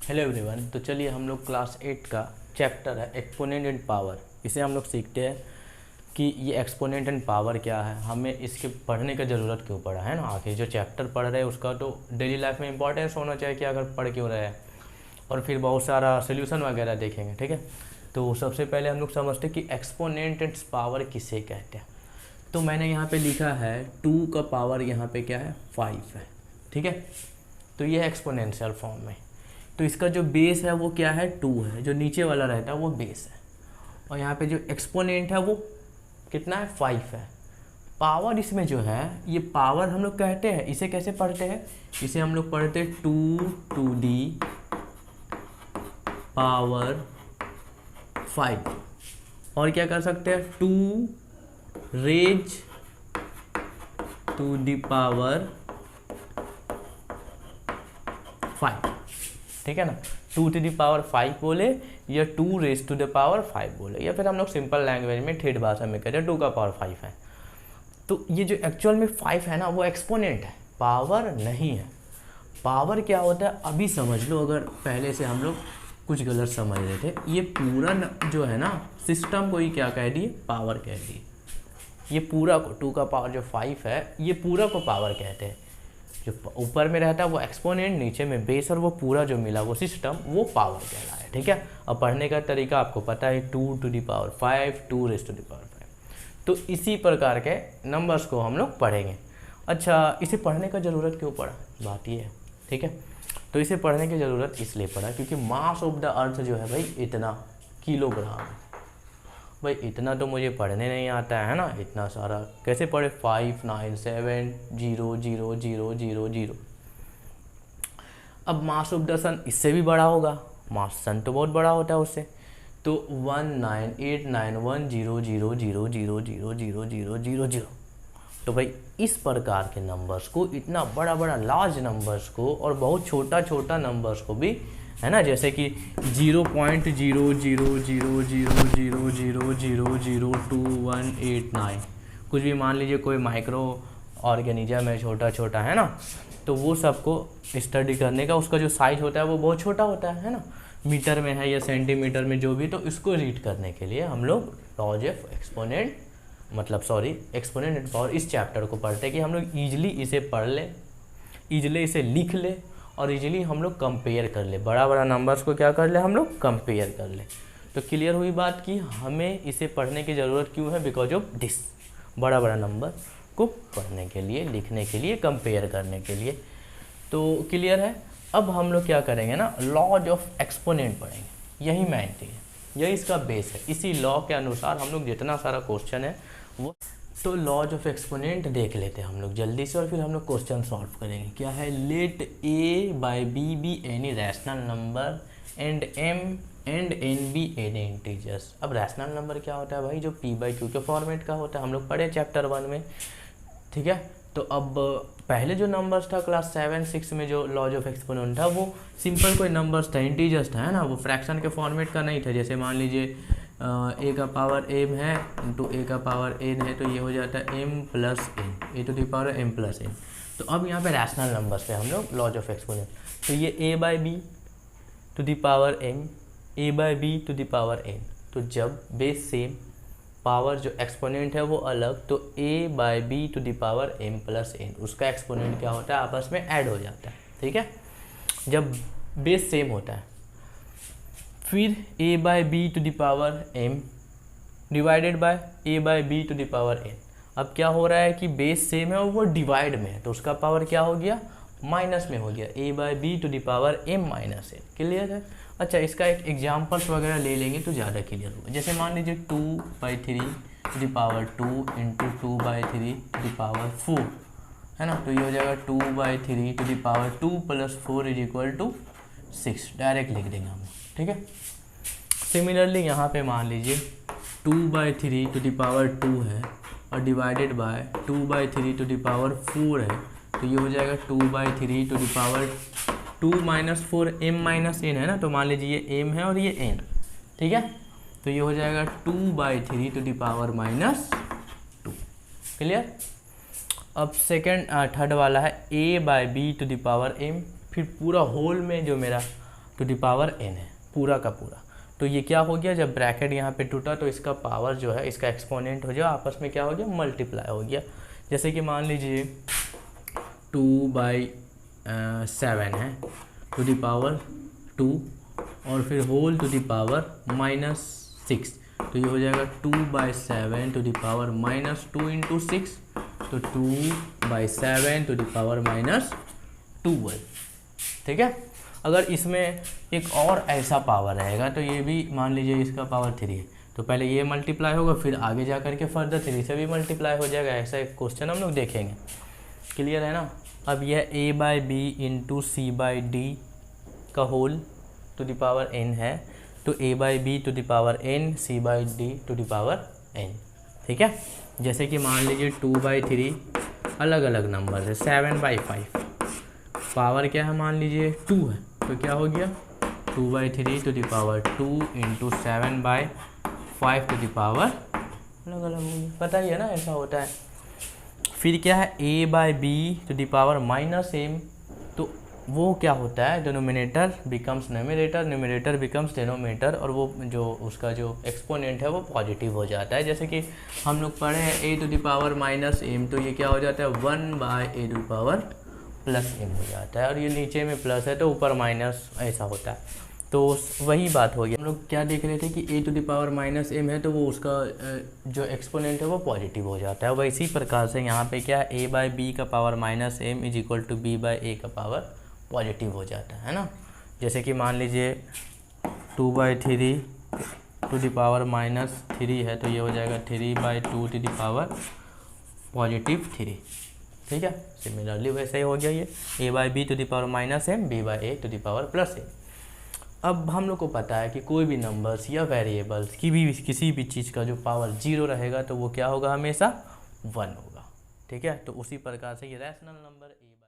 Hello everyone. तो चलिए हम लोग क्लास 8 का चैप्टर है एक्सपोनेंट एंड पावर, इसे हम लोग सीखते हैं कि ये एक्सपोनेंट एंड पावर क्या है, हमें इसके पढ़ने का ज़रूरत क्यों पड़ा है ना। आखिर जो चैप्टर पढ़ रहे हैं उसका तो डेली लाइफ में इंपॉर्टेंस होना चाहिए कि अगर पढ़ क्यों रहे हैं, और फिर बहुत सारा सोल्यूशन वगैरह देखेंगे। ठीक है, तो सबसे पहले हम लोग समझते हैं कि एक्सपोनेंट एंड पावर किसे कहते हैं। तो मैंने यहाँ पे लिखा है 2 का पावर यहाँ पे क्या है 5 है। ठीक है, तो ये है एक्सपोनेंशियल फॉर्म में। तो इसका जो बेस है वो क्या है 2 है, जो नीचे वाला रहता है वो बेस है, और यहाँ पे जो एक्सपोनेंट है वो कितना है 5 है। पावर इसमें जो है ये पावर हम लोग कहते हैं, इसे कैसे पढ़ते हैं, इसे हम लोग पढ़ते हैं 2 टू दी पावर 5, और क्या कर सकते हैं 2 रेज टू दी पावर 5। ठीक है ना, 2 टू द पावर 5 बोले या 2 रेज टू द पावर 5 बोले, या फिर हम लोग सिंपल लैंग्वेज में ठेठ भाषा में कहते हैं 2 का पावर 5 है। तो ये जो एक्चुअल में 5 है ना वो एक्सपोनेंट है, पावर नहीं है। पावर क्या होता है अभी समझ लो, अगर पहले से हम लोग कुछ गलत समझ रहे थे। ये पूरा जो है ना सिस्टम को ही क्या कह दिए, पावर कह दिए। ये पूरा को 2 का पावर जो 5 है ये पूरा को पावर कहते हैं। जो ऊपर में रहता है वो एक्सपोनेंट, नीचे में बेस, और वो पूरा जो मिला वो सिस्टम वो पावर कहला है। ठीक है, अब पढ़ने का तरीका आपको पता है 2 to the power 5, 2 raise to the power 5। तो इसी प्रकार के नंबर्स को हम लोग पढ़ेंगे। अच्छा, इसे पढ़ने का ज़रूरत क्यों पड़ा, बात ये है। ठीक है, तो इसे पढ़ने की ज़रूरत इसलिए पड़ा क्योंकि मास ऑफ द अर्थ जो है भाई इतना किलोग्राम है। भाई इतना तो मुझे पढ़ने नहीं आता है ना, इतना सारा कैसे पढ़े 5 9 7 0 0 0 0 0। अब मास ऑफ द सन इससे भी बड़ा होगा, मास सन तो बहुत बड़ा होता है उससे। तो 19891000000000। तो भाई इस प्रकार के नंबर्स को, इतना बड़ा बड़ा लार्ज नंबर्स को, और बहुत छोटा छोटा नंबर्स को भी है ना, जैसे कि 0.000000002189, कुछ भी मान लीजिए कोई माइक्रो ऑर्गेनिज्म है छोटा छोटा, है ना। तो वो सबको स्टडी करने का उसका जो साइज होता है वो बहुत छोटा होता है ना, मीटर में है या सेंटीमीटर में जो भी। तो इसको रीड करने के लिए हम लोग laws of exponent exponent and power इस चैप्टर को पढ़ते हैं कि हम लोग ईजिली इसे पढ़ ले, ईजिली इसे लिख ले, और इजीली हम लोग कंपेयर कर ले, बड़ा बड़ा नंबर्स को क्या कर ले हम लोग कंपेयर कर ले। तो क्लियर हुई बात कि हमें इसे पढ़ने की ज़रूरत क्यों है, बिकॉज ऑफ दिस, बड़ा बड़ा नंबर को पढ़ने के लिए, लिखने के लिए, कंपेयर करने के लिए। तो क्लियर है। अब हम लोग क्या करेंगे ना, लॉज ऑफ एक्सपोनेंट पढ़ेंगे, यही मेन चीज़ है, यही इसका बेस है। इसी लॉ के अनुसार हम लोग जितना सारा क्वेश्चन है वो, तो लॉज ऑफ एक्सपोनेंट देख लेते हैं हम लोग जल्दी से, और फिर हम लोग क्वेश्चन सॉल्व करेंगे। क्या है, let a by b be any rational number and m and n be any integers. अब रैशनल नंबर क्या होता है भाई, जो p/q के फॉर्मेट का होता है, हम लोग पढ़े चैप्टर 1 में। ठीक है, तो अब पहले जो नंबर्स था क्लास 7 6 में, जो लॉज ऑफ एक्सपोनेंट था वो सिंपल कोई नंबर्स था, इंटीजर्स था, है ना, वो फ्रैक्शन के फॉर्मेट का नहीं था। जैसे मान लीजिए a का पावर m है इंटू a का पावर n है, तो ये हो जाता है m plus n, a to the power m plus n। तो अब यहाँ पे रैशनल नंबर्स पे हम लोग लॉज ऑफ एक्सपोनेंट, तो ये a by b to the power m, a by b to the power n। तो जब बेस सेम, पावर जो एक्सपोनेंट है वो अलग, तो a by b to the power m plus n, उसका एक्सपोनेंट क्या होता है, आपस में ऐड हो जाता है। ठीक है, जब बेस सेम होता है। फिर a by b to the power m divided by a by b to the power n। अब क्या हो रहा है कि बेस सेम है और वो डिवाइड में है, तो उसका पावर क्या हो गया, माइनस में हो गया, a by b to the power m minus n। Clear है। अच्छा, इसका एक एग्जाम्पल्स वगैरह ले लेंगे तो ज़्यादा क्लियर होगा। जैसे मान लीजिए 2/3 to the power 2 into 2/3 to the power 4, है ना। तो ये हो जाएगा 2/3 to the power 2 plus 4 is equal to 6, direct लिख देंगे हम। ठीक है, सिमिलरली यहाँ पे मान लीजिए 2/3 टू द पावर 2 है और divided by 2/3 to the power 4 है, तो ये हो जाएगा 2/3 to the power 2 minus 4 m minus n, है ना। तो मान लीजिए ये m है और ये n। ठीक है, तो ये हो जाएगा 2/3 to the power minus 2। Clear. अब थर्ड वाला है a by b to the power m, फिर पूरा होल में जो मेरा टू द पावर n है पूरा का पूरा। तो ये क्या हो गया, जब ब्रैकेट यहाँ पे टूटा तो इसका पावर जो है, इसका एक्सपोनेंट हो गया, आपस में क्या हो गया, मल्टीप्लाई हो गया। जैसे कि मान लीजिए 2/7 है टू द पावर 2 और फिर होल टू द पावर -6, तो ये हो जाएगा 2/7 टू द पावर -2 इंटू 6, तो 2/7 टू द पावर -12। ठीक है। अगर इसमें एक और ऐसा पावर रहेगा तो ये भी मान लीजिए इसका पावर 3 है, तो पहले ये मल्टीप्लाई होगा, फिर आगे जा कर के फर्दर 3 से भी मल्टीप्लाई हो जाएगा। ऐसा एक क्वेश्चन हम लोग देखेंगे। क्लियर है ना। अब यह a/b इंटू c/d का whole to the power n है, तो a/b to the power n, c/d to the power n। ठीक है। जैसे कि मान लीजिए 2/3 अलग अलग नंबर है, 7/5 पावर क्या है, मान लीजिए 2 है, तो क्या हो गया 2/3 to the power 2 into 7/5 to the power अलग अलग हो गया। पता ही है ना, ऐसा होता है। फिर क्या है a/b to the power -m, तो वो क्या होता है, denominator becomes numerator, numerator becomes denominator, और वो जो उसका जो एक्सपोनेंट है वो पॉजिटिव हो जाता है। जैसे कि हम लोग पढ़े हैं a to the power -m, तो ये क्या हो जाता है 1/a to the power +m हो जाता है, और ये नीचे में प्लस है तो ऊपर माइनस ऐसा होता है। तो वही बात हो गई। हम लोग क्या देख रहे थे कि a to the power -m है, तो वो उसका जो एक्सपोनेंट है वो पॉजिटिव हो जाता है। वैसी प्रकार से यहाँ पे क्या है a/b का power -m is equal to b/a का पावर पॉजिटिव हो जाता है ना। जैसे कि मान लीजिए 2/3 टू द पावर -3 है, तो ये हो जाएगा 3/2 टू द पावर +3। ठीक है। सिमिलरली वैसे ही हो गया ये a/b to the power -m, b/a to the power +m। अब हम लोग को पता है कि कोई भी नंबर्स या वेरिएबल्स की भी किसी भी चीज़ का जो पावर 0 रहेगा तो वो क्या होगा, हमेशा 1 होगा। ठीक है। तो उसी प्रकार से ये रैशनल नंबर a/b